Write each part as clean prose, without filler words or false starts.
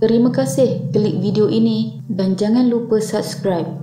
Terima kasih klik video ini dan jangan lupa subscribe.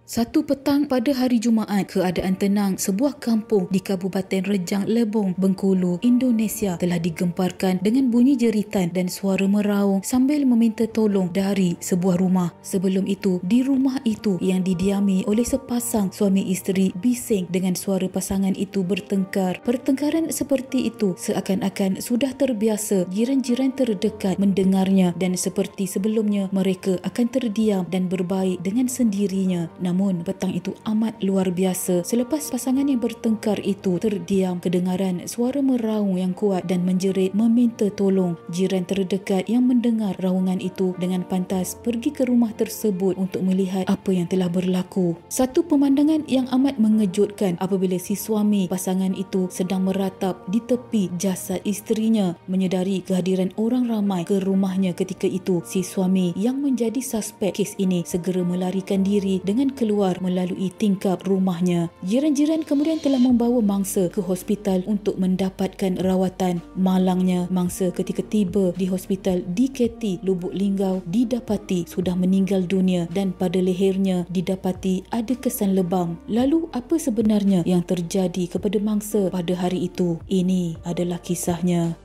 Satu petang pada hari Jumaat, keadaan tenang sebuah kampung di Kabupaten Rejang Lebong, Bengkulu, Indonesia telah digemparkan dengan bunyi jeritan dan suara meraung sambil meminta tolong dari sebuah rumah. Sebelum itu, di rumah itu yang didiami oleh sepasang suami isteri bising dengan suara pasangan itu bertengkar. Pertengkaran seperti itu seakan-akan sudah terbiasa jiran-jiran terdekat mendengarnya dan seperti sebelumnya mereka akan terdiam dan berbaik dengan sendirinya. Namun petang itu amat luar biasa. Selepas pasangan yang bertengkar itu terdiam, kedengaran suara meraung yang kuat dan menjerit meminta tolong. Jiran terdekat yang mendengar raungan itu dengan pantas pergi ke rumah tersebut untuk melihat apa yang telah berlaku. Satu pemandangan yang amat mengejutkan apabila si suami pasangan itu sedang meratap di tepi jasad isterinya. Menyedari kehadiran orang ramai ke rumahnya ketika itu, si suami yang menjadi suspek kes ini segera melarikan diri dengan keluar melalui tingkap rumahnya. Jiran-jiran kemudian telah membawa mangsa ke hospital untuk mendapatkan rawatan. Malangnya, mangsa ketika tiba di hospital di KT Lubuk Linggau didapati sudah meninggal dunia dan pada lehernya didapati ada kesan lebam. Lalu apa sebenarnya yang terjadi kepada mangsa pada hari itu? Ini adalah kisahnya.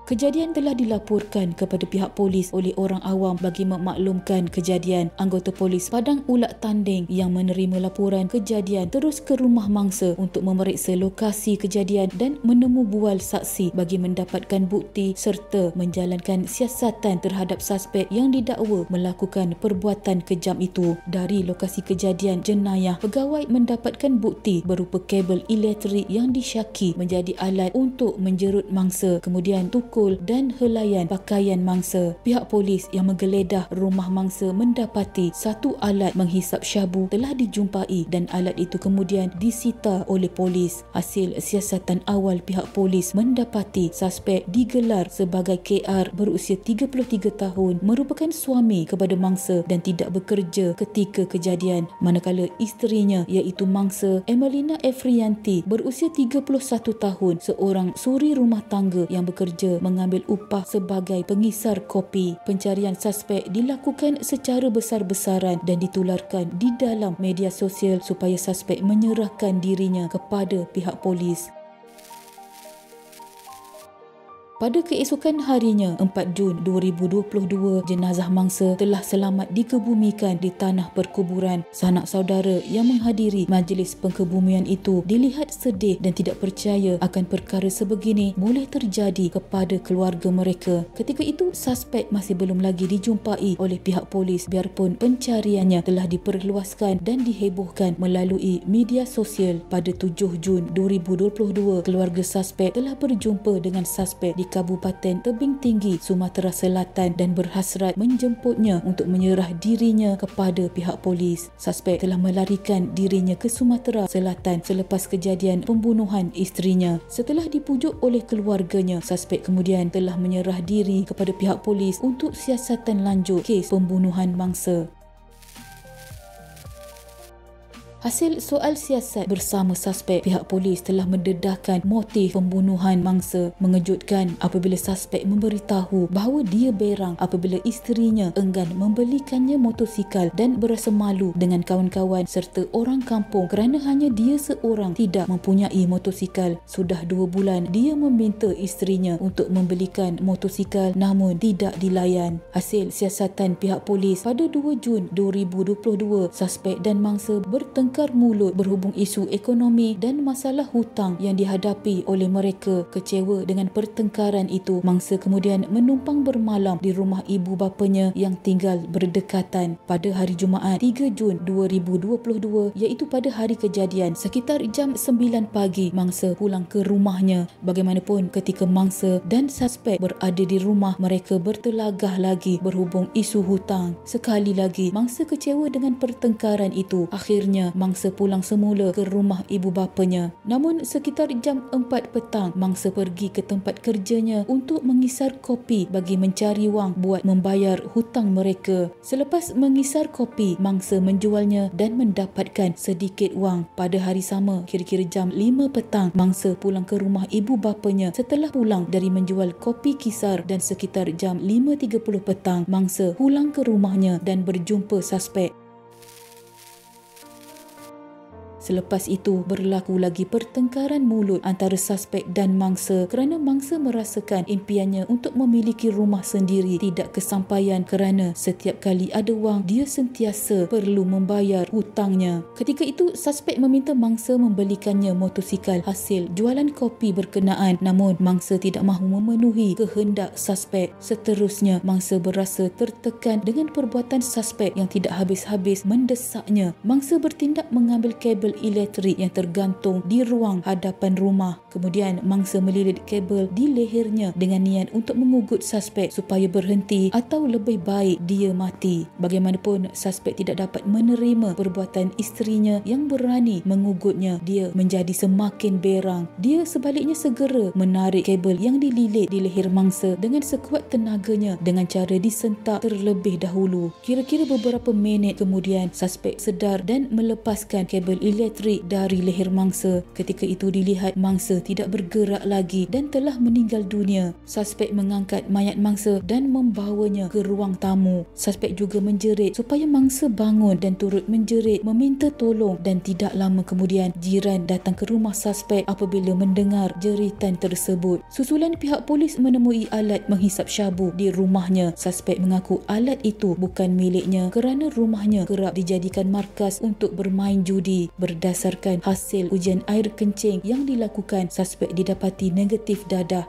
Kejadian telah dilaporkan kepada pihak polis oleh orang awam bagi memaklumkan kejadian. Anggota polis Padang Ulak Tanding yang menerima laporan kejadian terus ke rumah mangsa untuk memeriksa lokasi kejadian dan menemu bual saksi bagi mendapatkan bukti serta menjalankan siasatan terhadap suspek yang didakwa melakukan perbuatan kejam itu. Dari lokasi kejadian jenayah, pegawai mendapatkan bukti berupa kabel elektrik yang disyaki menjadi alat untuk menjerut mangsa, kemudian tukul dan helaian pakaian mangsa. Pihak polis yang menggeledah rumah mangsa mendapati satu alat menghisap syabu telah dijumpai dan alat itu kemudian disita oleh polis. Hasil siasatan awal pihak polis mendapati suspek digelar sebagai KR berusia 33 tahun, merupakan suami kepada mangsa dan tidak bekerja ketika kejadian, manakala isterinya iaitu mangsa Emelina Efrianti berusia 31 tahun, seorang suri rumah tangga yang bekerja mengambil upah sebagai pengisar kopi. Pencarian suspek dilakukan secara besar-besaran dan ditularkan di dalam media sosial supaya suspek menyerahkan dirinya kepada pihak polis. Pada keesokan harinya, 4 Jun 2022, jenazah mangsa telah selamat dikebumikan di tanah perkuburan. Sanak saudara yang menghadiri majlis pengkebumian itu dilihat sedih dan tidak percaya akan perkara sebegini boleh terjadi kepada keluarga mereka. Ketika itu, suspek masih belum lagi dijumpai oleh pihak polis biarpun pencariannya telah diperluaskan dan dihebohkan melalui media sosial. Pada 7 Jun 2022, keluarga suspek telah berjumpa dengan suspek di Kabupaten Tebing Tinggi, Sumatera Selatan dan berhasrat menjemputnya untuk menyerah dirinya kepada pihak polis. Suspek telah melarikan dirinya ke Sumatera Selatan selepas kejadian pembunuhan isterinya. Setelah dipujuk oleh keluarganya, suspek kemudian telah menyerah diri kepada pihak polis untuk siasatan lanjut kes pembunuhan mangsa. Hasil soal siasat bersama suspek, pihak polis telah mendedahkan motif pembunuhan mangsa. Mengejutkan apabila suspek memberitahu bahawa dia berang apabila isterinya enggan membelikannya motosikal dan berasa malu dengan kawan-kawan serta orang kampung kerana hanya dia seorang tidak mempunyai motosikal. Sudah 2 bulan dia meminta isterinya untuk membelikan motosikal namun tidak dilayan. Hasil siasatan pihak polis pada 2 Jun 2022, suspek dan mangsa bertengkar mulut berhubung isu ekonomi dan masalah hutang yang dihadapi oleh mereka. Kecewa dengan pertengkaran itu, mangsa kemudian menumpang bermalam di rumah ibu bapanya yang tinggal berdekatan. Pada hari Jumaat 3 Jun 2022, iaitu pada hari kejadian, sekitar jam 9 pagi, mangsa pulang ke rumahnya. Bagaimanapun, ketika mangsa dan suspek berada di rumah, mereka bertelagah lagi berhubung isu hutang. Sekali lagi, mangsa kecewa dengan pertengkaran itu. Akhirnya, mangsa pulang semula ke rumah ibu bapanya. Namun sekitar jam 4 petang, mangsa pergi ke tempat kerjanya untuk mengisar kopi bagi mencari wang buat membayar hutang mereka. Selepas mengisar kopi, mangsa menjualnya dan mendapatkan sedikit wang. Pada hari sama, kira-kira jam 5 petang, mangsa pulang ke rumah ibu bapanya setelah pulang dari menjual kopi kisar, dan sekitar jam 5.30 petang, mangsa pulang ke rumahnya dan berjumpa suspek. Selepas itu, berlaku lagi pertengkaran mulut antara suspek dan mangsa kerana mangsa merasakan impiannya untuk memiliki rumah sendiri tidak kesampaian kerana setiap kali ada wang, dia sentiasa perlu membayar hutangnya. Ketika itu, suspek meminta mangsa membelikannya motosikal hasil jualan kopi berkenaan, namun mangsa tidak mahu memenuhi kehendak suspek. Seterusnya, mangsa berasa tertekan dengan perbuatan suspek yang tidak habis-habis mendesaknya. Mangsa bertindak mengambil kabel elektrik yang tergantung di ruang hadapan rumah. Kemudian mangsa melilit kabel di lehernya dengan niat untuk mengugut suspek supaya berhenti atau lebih baik dia mati. Bagaimanapun, suspek tidak dapat menerima perbuatan isterinya yang berani mengugutnya. Dia menjadi semakin berang. Dia sebaliknya segera menarik kabel yang dililit di leher mangsa dengan sekuat tenaganya dengan cara disentak terlebih dahulu. Kira-kira beberapa minit kemudian, suspek sedar dan melepaskan kabel elektrik dari leher mangsa. Ketika itu dilihat mangsa tidak bergerak lagi dan telah meninggal dunia. Suspek mengangkat mayat mangsa dan membawanya ke ruang tamu. Suspek juga menjerit supaya mangsa bangun dan turut menjerit meminta tolong, dan tidak lama kemudian jiran datang ke rumah suspek apabila mendengar jeritan tersebut. Susulan pihak polis menemui alat menghisap syabu di rumahnya. Suspek mengaku alat itu bukan miliknya kerana rumahnya kerap dijadikan markas untuk bermain judi. Berdasarkan hasil ujian air kencing yang dilakukan, suspek didapati negatif dadah.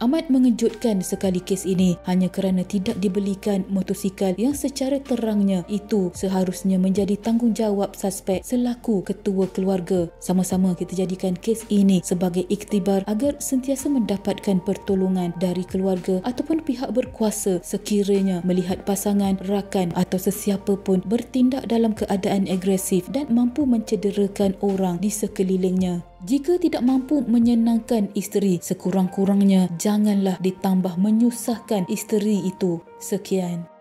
Amat mengejutkan sekali kes ini hanya kerana tidak dibelikan motosikal yang secara terangnya itu seharusnya menjadi tanggungjawab suspek selaku ketua keluarga. Sama-sama kita jadikan kes ini sebagai iktibar agar sentiasa mendapatkan pertolongan dari keluarga ataupun pihak berkuasa sekiranya melihat pasangan, rakan atau sesiapa pun bertindak dalam keadaan agresif dan mampu mencederakan orang di sekelilingnya. Jika tidak mampu menyenangkan isteri, sekurang-kurangnya janganlah ditambah menyusahkan isteri itu. Sekian.